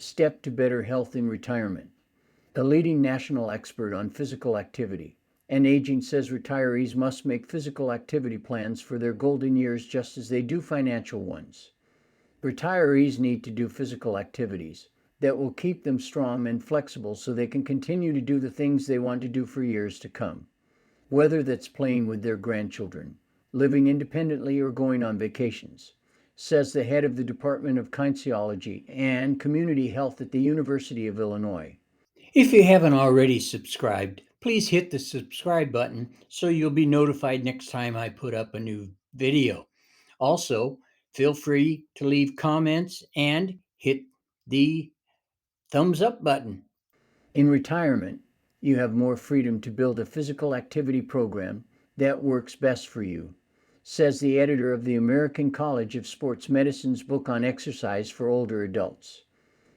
Step to better health in retirement. A leading national expert on physical activity and aging says retirees must make physical activity plans for their golden years just as they do financial ones. Retirees need to do physical activities that will keep them strong and flexible so they can continue to do the things they want to do for years to come. Whether that's playing with their grandchildren, living independently, or going on vacations, says the head of the Department of Kinesiology and Community Health at the University of Illinois. If you haven't already subscribed, please hit the subscribe button so you'll be notified next time I put up a new video. Also, feel free to leave comments and hit the thumbs up button. In retirement, you have more freedom to build a physical activity program that works best for you, says the editor of the American College of Sports Medicine's book on exercise for older adults.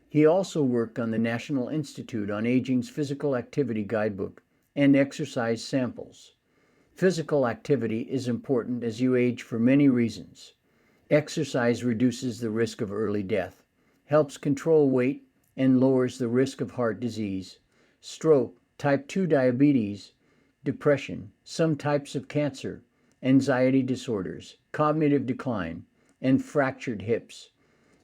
He also worked on the National Institute on Aging's physical activity guidebook and exercise samples. Physical activity is important as you age for many reasons. Exercise reduces the risk of early death, helps control weight, and lowers the risk of heart disease, stroke, type 2 diabetes, depression, some types of cancer, anxiety disorders, cognitive decline, and fractured hips.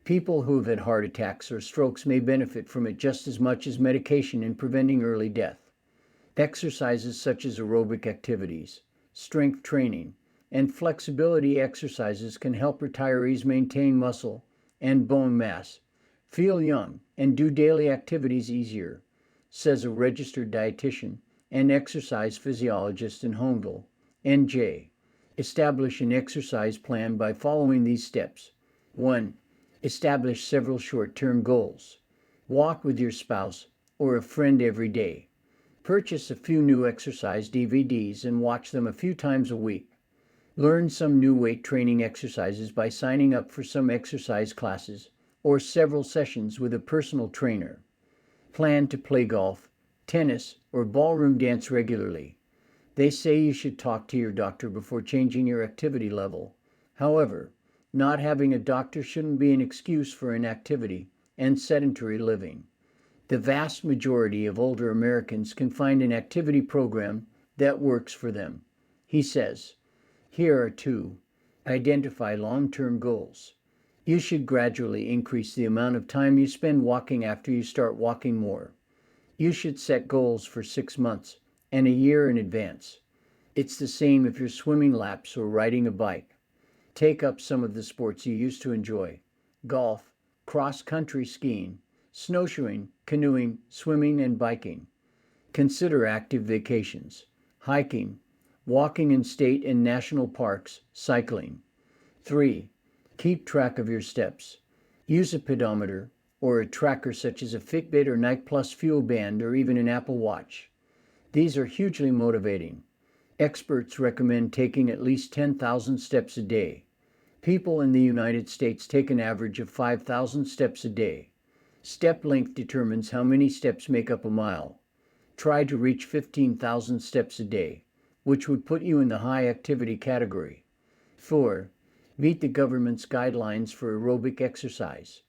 People who have had heart attacks or strokes may benefit from it just as much as medication in preventing early death. Exercises such as aerobic activities, strength training, and flexibility exercises can help retirees maintain muscle and bone mass, feel young, and do daily activities easier, says a registered dietitian and exercise physiologist in Honeville, NJ. Establish an exercise plan by following these steps. 1. Establish several short-term goals. Walk with your spouse or a friend every day. Purchase a few new exercise DVDs and watch them a few times a week. Learn some new weight training exercises by signing up for some exercise classes or several sessions with a personal trainer. Plan to play golf, tennis, or ballroom dance regularly. They say you should talk to your doctor before changing your activity level. However, not having a doctor shouldn't be an excuse for inactivity and sedentary living. The vast majority of older Americans can find an activity program that works for them. He says, here are two. Identify long-term goals. You should gradually increase the amount of time you spend walking after you start walking more. You should set goals for 6 months and a year in advance. It's the same if you're swimming laps or riding a bike. Take up some of the sports you used to enjoy: golf, cross-country skiing, snowshoeing, canoeing, swimming, and biking. Consider active vacations, hiking, walking in state and national parks, cycling. 3. Keep track of your steps. Use a pedometer or a tracker such as a Fitbit or Nike Plus Fuel Band or even an Apple Watch. These are hugely motivating. Experts recommend taking at least 10,000 steps a day. People in the United States take an average of 5,000 steps a day. Step length determines how many steps make up a mile. Try to reach 15,000 steps a day, which would put you in the high activity category. 4. Meet the government's guidelines for aerobic exercise.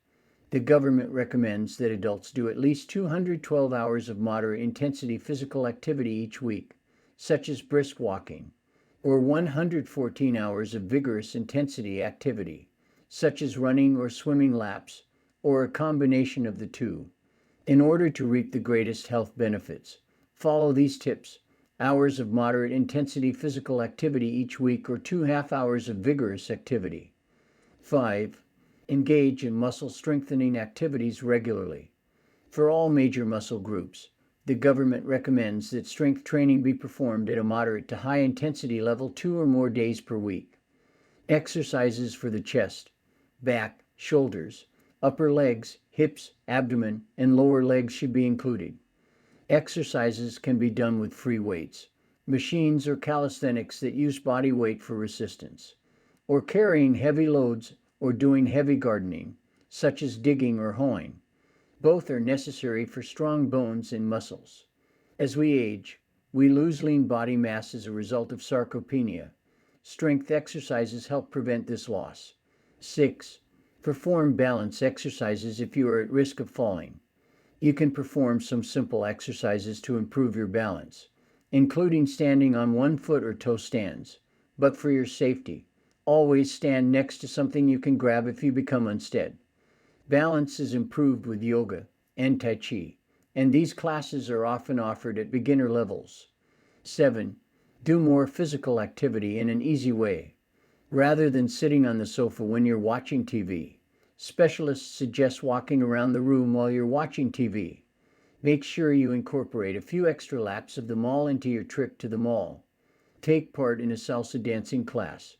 The government recommends that adults do at least 212 hours of moderate intensity physical activity each week, such as brisk walking, or 114 hours of vigorous intensity activity, such as running or swimming laps, or a combination of the two. In order to reap the greatest health benefits, follow these tips: hours of moderate intensity physical activity each week or 2 half-hours of vigorous activity. 5. Engage in muscle strengthening activities regularly. For all major muscle groups, the government recommends that strength training be performed at a moderate to high intensity level 2 or more days per week. Exercises for the chest, back, shoulders, upper legs, hips, abdomen, and lower legs should be included. Exercises can be done with free weights, machines, or calisthenics that use body weight for resistance, or carrying heavy loads or doing heavy gardening, such as digging or hoeing. Both are necessary for strong bones and muscles. As we age, we lose lean body mass as a result of sarcopenia. Strength exercises help prevent this loss. 6. Perform balance exercises if you are at risk of falling. You can perform some simple exercises to improve your balance, including standing on one foot or toe stands. But for your safety, always stand next to something you can grab if you become unsteady. Balance is improved with yoga and Tai Chi, and these classes are often offered at beginner levels. 7. Do more physical activity in an easy way. Rather than sitting on the sofa when you're watching TV, specialists suggest walking around the room while you're watching TV. Make sure you incorporate a few extra laps of the mall into your trip to the mall. Take part in a salsa dancing class.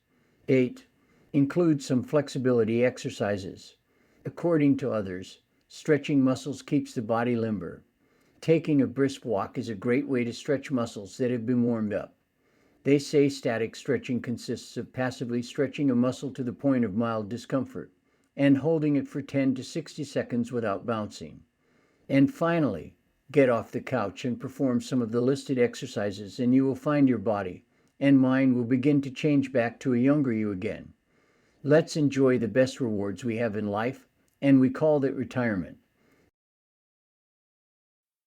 8. Include some flexibility exercises. According to others, stretching muscles keeps the body limber. Taking a brisk walk is a great way to stretch muscles that have been warmed up. They say static stretching consists of passively stretching a muscle to the point of mild discomfort and holding it for 10 to 60 seconds without bouncing. And finally, get off the couch and perform some of the listed exercises, and you will find your body and mind will begin to change back to a younger you again. Let's enjoy the best rewards we have in life, and we call that retirement.